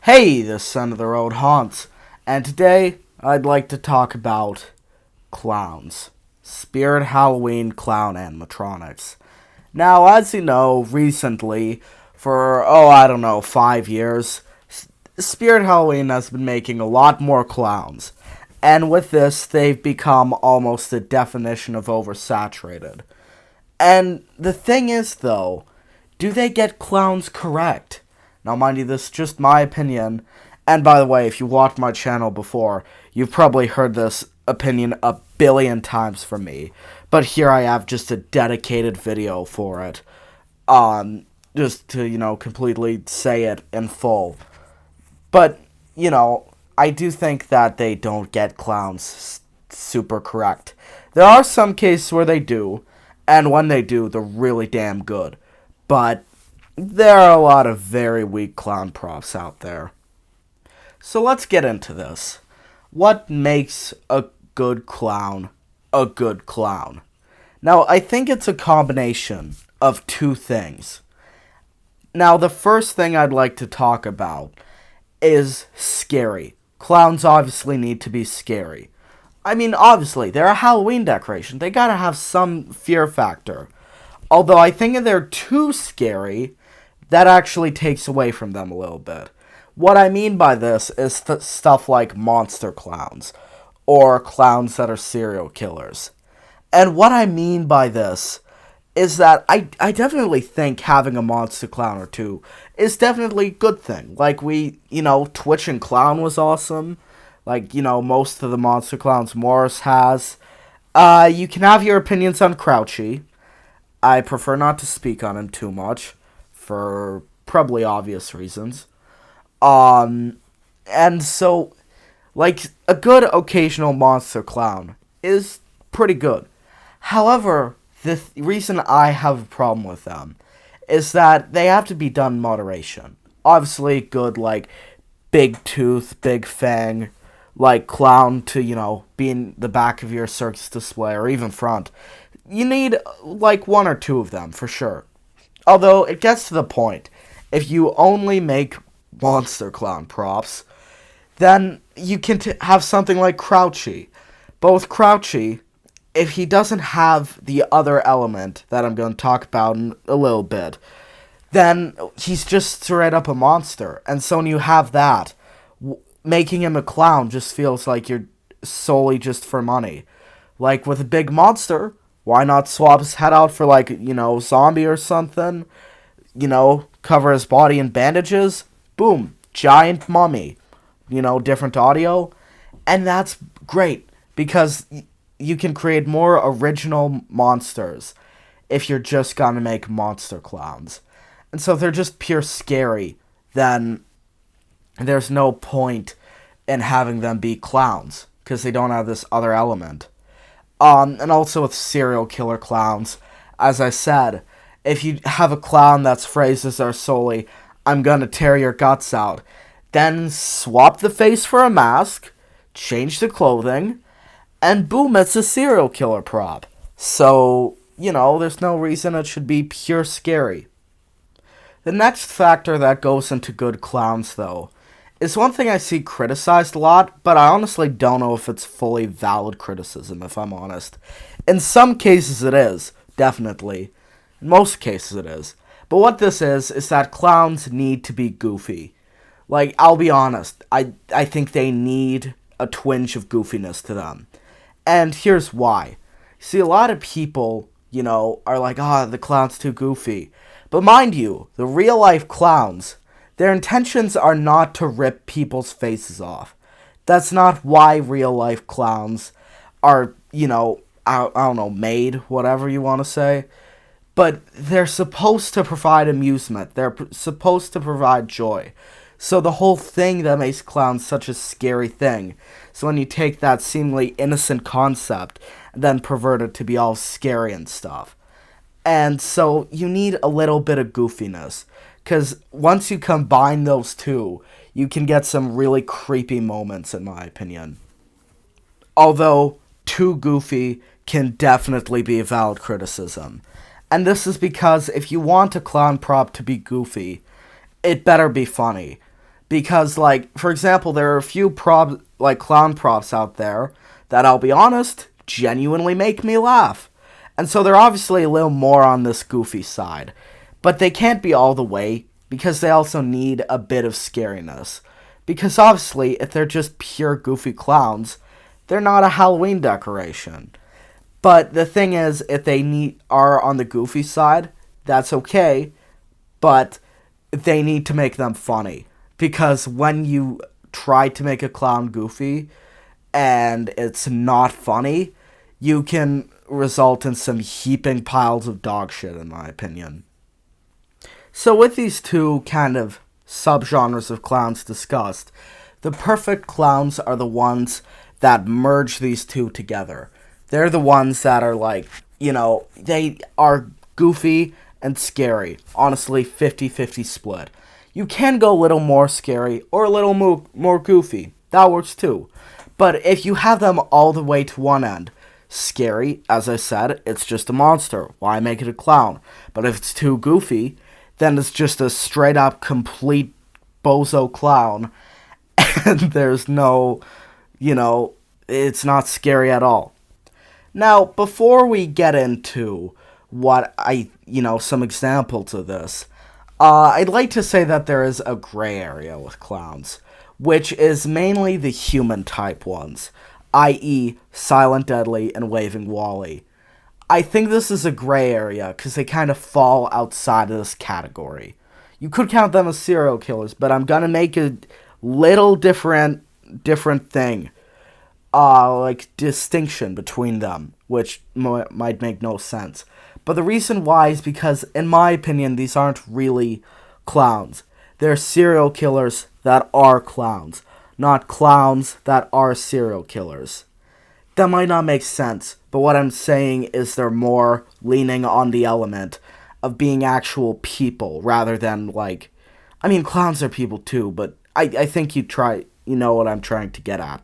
Hey, the son of the road haunts, and today I'd like to talk about clowns. Spirit Halloween clown animatronics. Now, as you know, recently, for, 5 years, Spirit Halloween has been making a lot more clowns. And with this, they've become almost the definition of oversaturated. And the thing is, though, do they get clowns correct? Now, mind you, this is just my opinion. And by the way, if you watched my channel before, you've probably heard this opinion a billion times from me. But here I have just a dedicated video for it. Just to, completely say it in full. But, I do think that they don't get clowns super correct. There are some cases where they do, and when they do, they're really damn good. But there are a lot of very weak clown props out there. So let's get into this. What makes a good clown a good clown? Now, I think it's a combination of two things. Now, the first thing I'd like to talk about is scary. Clowns obviously need to be scary. I mean, obviously, they're a Halloween decoration. They gotta have some fear factor. Although I think if they're too scary, that actually takes away from them a little bit. What I mean by this is stuff like monster clowns, or clowns that are serial killers. And what I mean by this is that I definitely think having a monster clown or two is definitely a good thing. Like Twitch and Clown was awesome. Like, most of the monster clowns Morris has. You can have your opinions on Crouchy. I prefer not to speak on him too much, for probably obvious reasons. And so, like, a good occasional monster clown is pretty good. However, the reason I have a problem with them is that they have to be done in moderation. Obviously, good, like, big tooth, big fang, like, clown to, be in the back of your circus display, or even front. You need, like, one or two of them, for sure. Although, it gets to the point. If you only make monster clown props, then you can have something like Crouchy. But with Crouchy, if he doesn't have the other element that I'm going to talk about in a little bit, then he's just straight up a monster. And so when you have that, making him a clown just feels like you're solely just for money. Like with a big monster, why not swap his head out for like, zombie or something? Cover his body in bandages? Boom, giant mummy. Different audio. And that's great because you can create more original monsters if you're just gonna make monster clowns. And so if they're just pure scary, then there's no point in having them be clowns because they don't have this other element. And also with serial killer clowns, as I said, if you have a clown that's phrases are solely, I'm gonna tear your guts out, then swap the face for a mask, change the clothing, and boom, it's a serial killer prop. So, there's no reason it should be pure scary. The next factor that goes into good clowns, though, is one thing I see criticized a lot, but I honestly don't know if it's fully valid criticism, if I'm honest. In some cases it is, definitely. In most cases it is. But what this is that clowns need to be goofy. Like, I'll be honest, I think they need a twinge of goofiness to them. And here's why. See, a lot of people, are like, the clown's too goofy. But mind you, the real-life clowns, their intentions are not to rip people's faces off. That's not why real-life clowns are, I don't know, made, whatever you want to say. But they're supposed to provide amusement. They're supposed to provide joy. So the whole thing that makes clowns such a scary thing. So when you take that seemingly innocent concept and then pervert it to be all scary and stuff. And so you need a little bit of goofiness. Because once you combine those two, you can get some really creepy moments, in my opinion. Although, too goofy can definitely be a valid criticism. And this is because if you want a clown prop to be goofy, it better be funny. Because, like, for example, there are a few clown props out there that, I'll be honest, genuinely make me laugh. And so they're obviously a little more on this goofy side. But they can't be all the way, because they also need a bit of scariness. Because obviously, if they're just pure goofy clowns, they're not a Halloween decoration. But the thing is, if they are on the goofy side, that's okay, but they need to make them funny. Because when you try to make a clown goofy and it's not funny, you can result in some heaping piles of dog shit, in my opinion. So with these two kind of subgenres of clowns discussed, the perfect clowns are the ones that merge these two together. They're the ones that are like, they are goofy and scary. Honestly, 50-50 split. You can go a little more scary or a little more goofy. That works too. But if you have them all the way to one end, scary, as I said, it's just a monster. Why make it a clown? But if it's too goofy, then it's just a straight up complete bozo clown. And there's no, it's not scary at all. Now, before we get into some examples of this, I'd like to say that there is a gray area with clowns, which is mainly the human type ones, i.e. Silent Deadly and Waving Wally. I think this is a gray area because they kind of fall outside of this category. You could count them as serial killers, but I'm gonna make a little different thing. Distinction between them, which might make no sense. But the reason why is because, in my opinion, these aren't really clowns. They're serial killers that are clowns, not clowns that are serial killers. That might not make sense, but what I'm saying is they're more leaning on the element of being actual people rather than, clowns are people too, but I think you know what I'm trying to get at.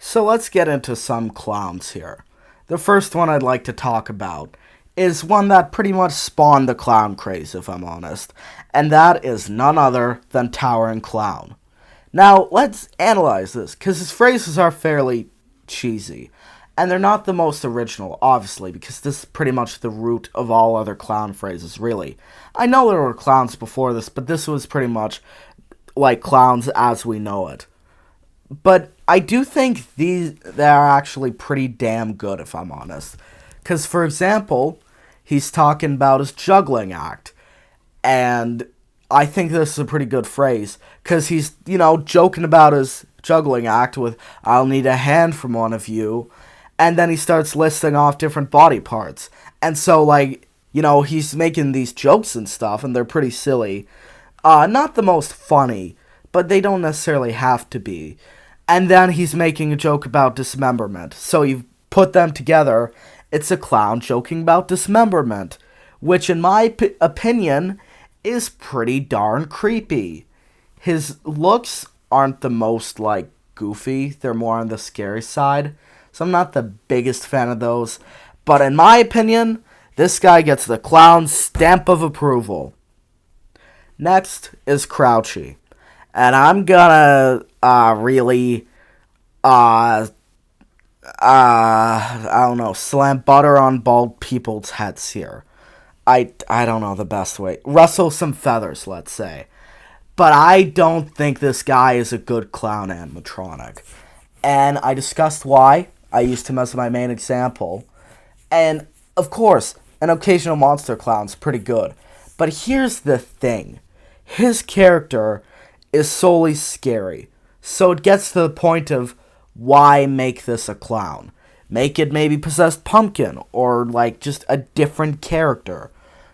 So let's get into some clowns here. The first one I'd like to talk about is one that pretty much spawned the clown craze, if I'm honest, and that is none other than Towering Clown. Now, let's analyze this, because his phrases are fairly cheesy, and they're not the most original, obviously, because this is pretty much the root of all other clown phrases, really. I know there were clowns before this, but this was pretty much like clowns as we know it. But I do think they are actually pretty damn good, if I'm honest. Because, for example, he's talking about his juggling act. And I think this is a pretty good phrase. Because he's, joking about his juggling act with, "I'll need a hand from one of you." And then he starts listing off different body parts. And so, he's making these jokes and stuff, and they're pretty silly. Not the most funny, but they don't necessarily have to be. And then he's making a joke about dismemberment. So you put them together, it's a clown joking about dismemberment, which in my opinion is pretty darn creepy. His looks aren't the most, goofy. They're more on the scary side. So I'm not the biggest fan of those. But in my opinion, this guy gets the clown stamp of approval. Next is Crouchy. And I'm gonna slam butter on bald people's heads here. I don't know the best way. Rustle some feathers, let's say. But I don't think this guy is a good clown animatronic. And I discussed why. I used him as my main example. And, of course, an occasional monster clown's pretty good. But here's the thing. His character is solely scary. So it gets to the point of, why make this a clown? Make it maybe Possessed Pumpkin, or, just a different character.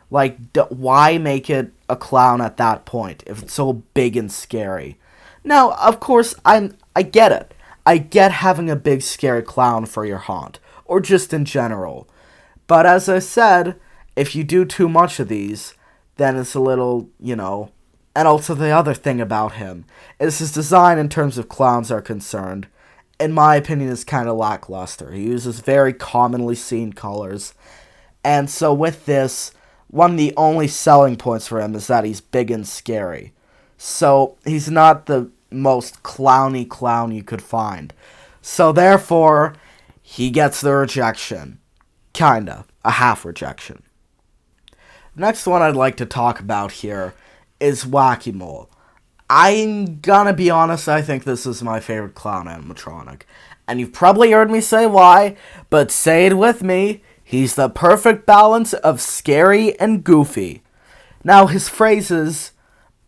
Why make it a clown at that point, if it's so big and scary? Now, of course, I get it. I get having a big scary clown for your haunt, or just in general. But as I said, if you do too much of these, then it's a little, And also the other thing about him is his design in terms of clowns are concerned, in my opinion, is kind of lackluster. He uses very commonly seen colors. And so with this, one of the only selling points for him is that he's big and scary. So he's not the most clowny clown you could find. So therefore, he gets the rejection. Kinda. A half rejection. Next one I'd like to talk about here is Wacky Mole. I'm gonna be honest, I think this is my favorite clown animatronic. And you've probably heard me say why, but say it with me. He's the perfect balance of scary and goofy. Now, his phrases,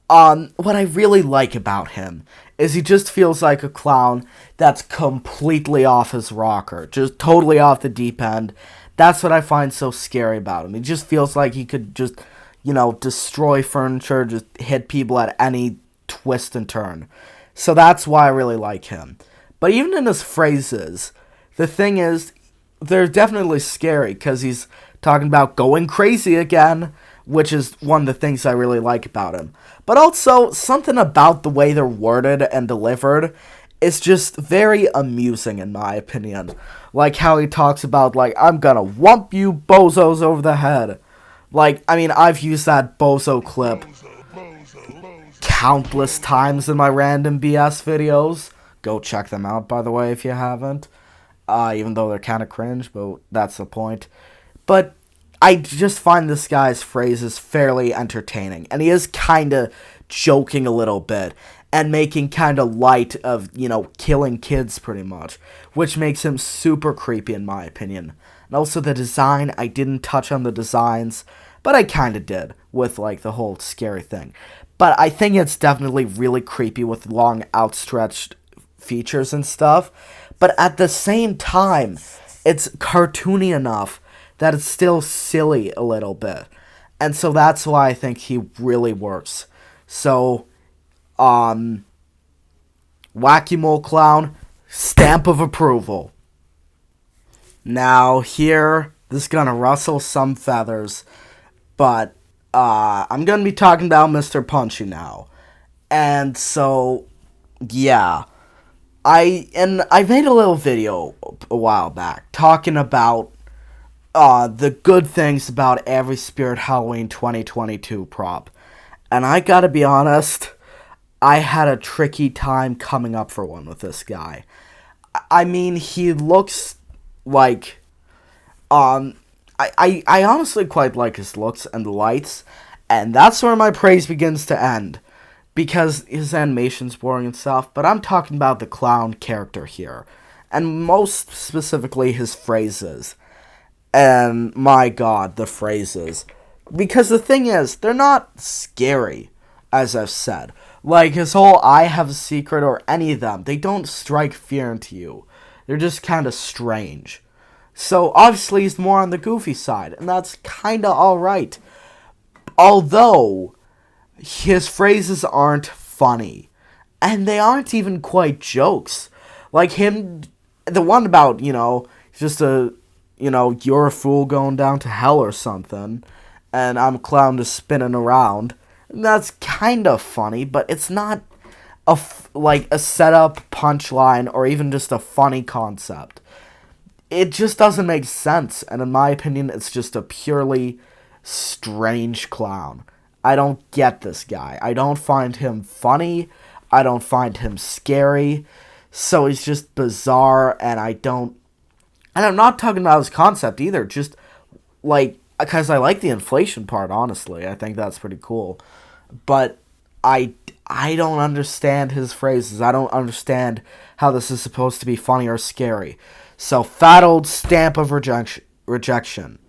what I really like about him is he just feels like a clown that's completely off his rocker, just totally off the deep end. That's what I find so scary about him. He just feels like he could just, destroy furniture, just hit people at any twist and turn. So that's why I really like him. But even in his phrases, the thing is, they're definitely scary because he's talking about going crazy again, which is one of the things I really like about him. But also, something about the way they're worded and delivered is just very amusing in my opinion. Like how he talks about, I'm gonna whump you bozos over the head. I've used that bozo clip countless times in my random BS videos. Go check them out, by the way, if you haven't. Even though they're kind of cringe, but that's the point. But I just find this guy's phrases fairly entertaining. And he is kind of joking a little bit. And making kind of light of, killing kids pretty much. Which makes him super creepy in my opinion. And also the design, I didn't touch on the designs. But I kind of did with, the whole scary thing. But I think it's definitely really creepy with long outstretched features and stuff. But at the same time, it's cartoony enough that it's still silly a little bit. And so that's why I think he really works. So, Wacky Mole Clown, stamp of approval. Now here, this is gonna rustle some feathers, but I'm gonna be talking about Mr. Punchy now. And so, yeah. I made a little video a while back talking about the good things about every Spirit Halloween 2022 prop. And I gotta be honest, I had a tricky time coming up for one with this guy. He looks like, I honestly quite like his looks and the lights, and that's where my praise begins to end. Because his animation's boring and stuff, but I'm talking about the clown character here. And most specifically, his phrases. And my god, the phrases. Because the thing is, they're not scary, as I've said. Like his whole I have a secret or any of them, they don't strike fear into you. They're just kind of strange. So obviously he's more on the goofy side, and that's kind of alright. Although his phrases aren't funny. And they aren't even quite jokes. Like him, the one about, just you're a fool going down to hell or something. And I'm a clown just spinning around. And that's kind of funny, but it's not a setup punchline or even just a funny concept. It just doesn't make sense. And in my opinion, it's just a purely strange clown. I don't get this guy. I don't find him funny. I don't find him scary. So he's just bizarre, and and I'm not talking about his concept either. Just, because I like the inflation part, honestly. I think that's pretty cool. But I don't understand his phrases. I don't understand how this is supposed to be funny or scary. So, fat old stamp of rejection.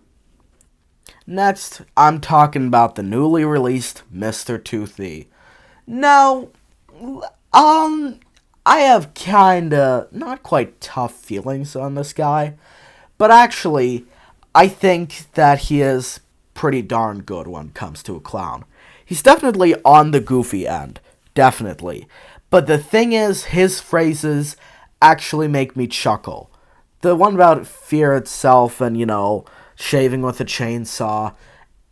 Next, I'm talking about the newly released Mr. Toothy. Now, I have kinda, not quite tough feelings on this guy, but actually, I think that he is pretty darn good when it comes to a clown. He's definitely on the goofy end, definitely. But the thing is, his phrases actually make me chuckle. The one about fear itself and, shaving with a chainsaw,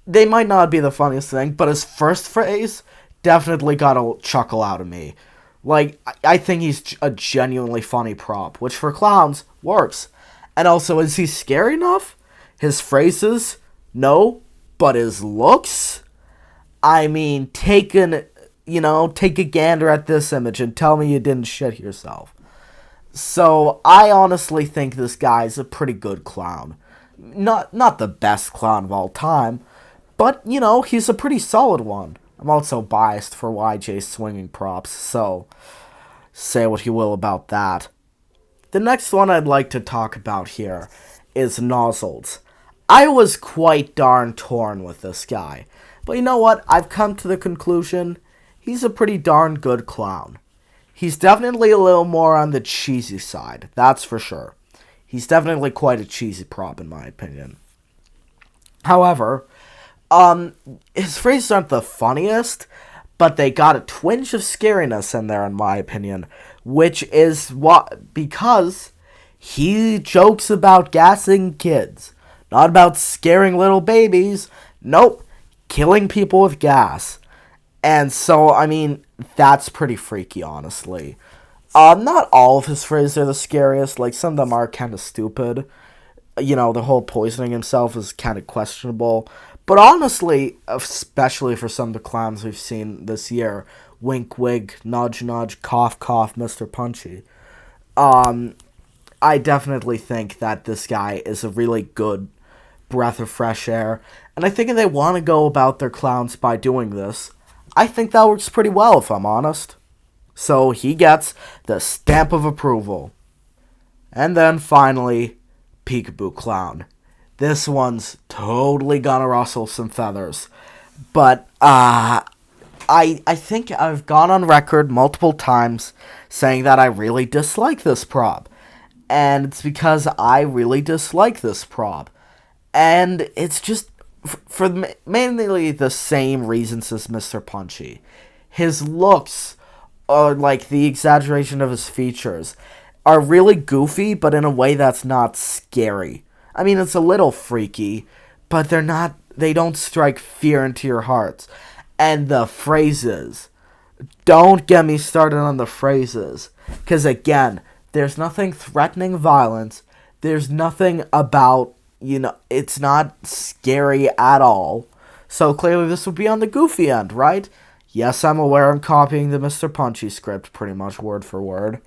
they might not be the funniest thing, but his first phrase definitely got a chuckle out of me. I think he's a genuinely funny prop, which for clowns works. And also, is he scary enough? His phrases? No. But his looks? Taken take a gander at this image and tell me you didn't shit yourself. So, I honestly think this guy's a pretty good clown. Not the best clown of all time, but, he's a pretty solid one. I'm also biased for YJ's swinging props, so say what you will about that. The next one I'd like to talk about here is Nozzles. I was quite darn torn with this guy, but you know what? I've come to the conclusion he's a pretty darn good clown. He's definitely a little more on the cheesy side, that's for sure. He's definitely quite a cheesy prop in my opinion. However, his phrases aren't the funniest, but they got a twinge of scariness in there in my opinion, which is because he jokes about gassing kids, not about scaring little babies. Nope, killing people with gas. And so, I mean, that's pretty freaky, honestly. Not all of his phrases are the scariest. Like, some of them are kind of stupid. The whole poisoning himself is kind of questionable. But honestly, especially for some of the clowns we've seen this year, wink, wink, nudge, nudge, cough, cough, Mr. Punchy, I definitely think that this guy is a really good breath of fresh air. And I think if they want to go about their clowns by doing this, I think that works pretty well, if I'm honest. So he gets the stamp of approval. And then finally, Peekaboo Clown. This one's totally gonna rustle some feathers. But, I think I've gone on record multiple times saying that I really dislike this prop. And it's because I really dislike this prop. And it's just for mainly the same reasons as Mr. Punchy. His looks, or like the exaggeration of his features, are really goofy, but in a way that's not scary. I mean, it's a little freaky, but they don't strike fear into your hearts. And the phrases, don't get me started on the phrases, because again, there's nothing threatening violence, there's nothing about, it's not scary at all. So clearly this would be on the goofy end, right? Yes, I'm aware I'm copying the Mr. Punchy script pretty much word for word.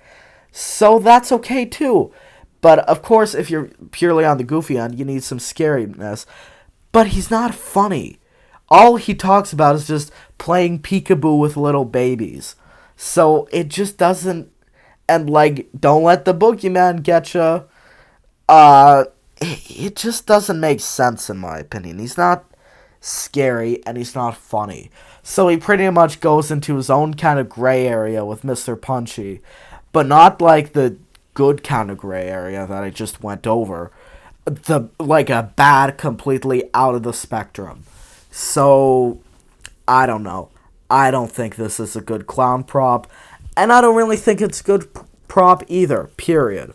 So that's okay too. But of course, if you're purely on the goofy end, you need some scariness. But he's not funny. All he talks about is just playing peekaboo with little babies. So it just doesn't... And like, don't let the boogeyman get ya. It just doesn't make sense in my opinion. He's not scary and he's not funny. So he pretty much goes into his own kind of gray area with Mr. Punchy. But not like the good kind of gray area that I just went over. Like a bad, completely out of the spectrum. So, I don't know. I don't think this is a good clown prop. And I don't really think it's a good prop either, period.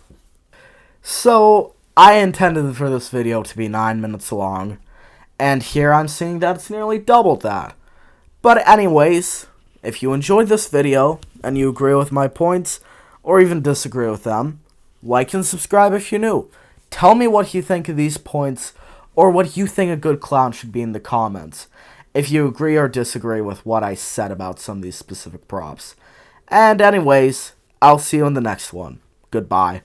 So, I intended for this video to be 9 minutes long. And here I'm seeing that it's nearly doubled that. But anyways, if you enjoyed this video, and you agree with my points, or even disagree with them, like and subscribe if you're new. Tell me what you think of these points, or what you think a good clown should be in the comments, if you agree or disagree with what I said about some of these specific props. And anyways, I'll see you in the next one. Goodbye.